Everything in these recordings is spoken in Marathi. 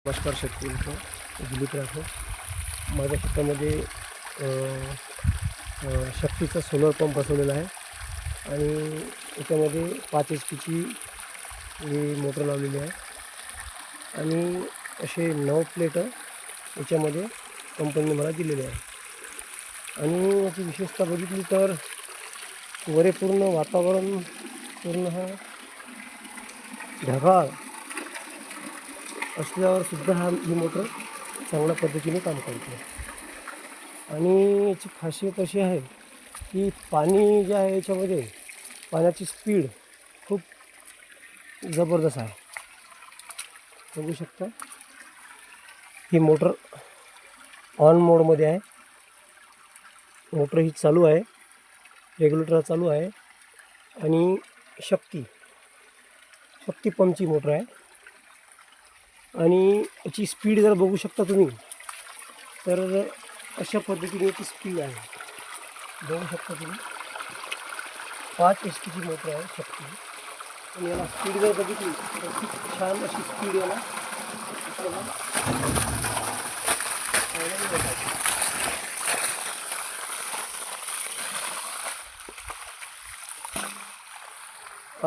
नमस्कार शेतकरी दिलीप राठोड. माझ्या शेतामध्ये शक्तीचा सोलर पंप बसवलेला आहे आणि याच्यामध्ये 5 HP ही मोटर लावलेली आहे आणि असे 9 प्लेट याच्यामध्ये कंपनीने मला दिलेले आहे. आणि याची विशेषता बघितली तर वरे पूर्ण वातावरण पूर्ण हा ढगाळ असल्यावर सुद्धा ही मोटर चांगल्या पद्धतीने काम करते. आणि याची खासियत अशी आहे की पाणी जे आहे याच्यामध्ये पाण्याची स्पीड खूप जबरदस्त आहे. बघू शकता ही मोटर ऑन मोडमध्ये आहे. मोटर ही चालू आहे, रेग्युलेटर चालू आहे आणि शक्ती पंपची मोटर आहे. आणि याची स्पीड जर बघू शकता तुम्ही तर अशा पद्धतीने याची स्पीड आहे. बघू शकता तुम्ही 5 HP मोटर आहे शक्ती. आणि याला स्पीड जर बघितली तर खूप छान अशी स्पीड याला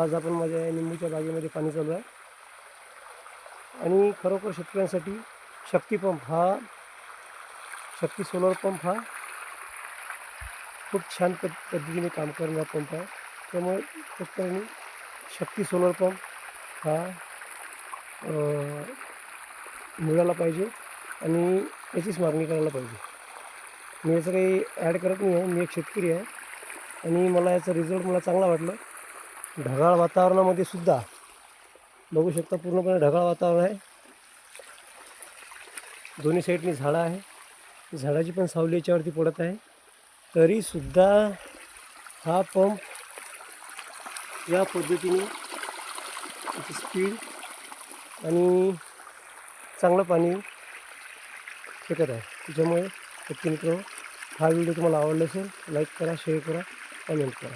आज आपण माझ्या निंबूच्या बागेमध्ये पाणी चालू आहे. आणि खरोखर शेतकऱ्यांसाठी शक्ती सोलर पंप हा खूप छान पद्धतीने काम करणारा पंप आहे. त्यामुळे शेतकऱ्यांनी शक्ती सोलर पंप हा मिळाला पाहिजे आणि याचीच मागणी करायला पाहिजे. मी याचं काही ॲड करत नाही आहे. मी एक शेतकरी आहे आणि मला याचा रिझल्ट चांगला वाटलं. ढगाळ वातावरणामध्ये सुद्धा बघू शकता पूर्णपणे ढगाळ वातावरण आहे. दोन्ही साईडनी झाडं आहे, झाडाची पण सावली याच्यावरती पडत आहे. तरीसुद्धा हा पंप या पद्धतीने त्याची स्पीड आणि चांगलं पाणी फेकत आहे. त्याच्यामुळे शेतकरी मित्रांनो, हा व्हिडिओ तुम्हाला आवडला असेल लाईक करा, शेअर करा, कमेंट करा.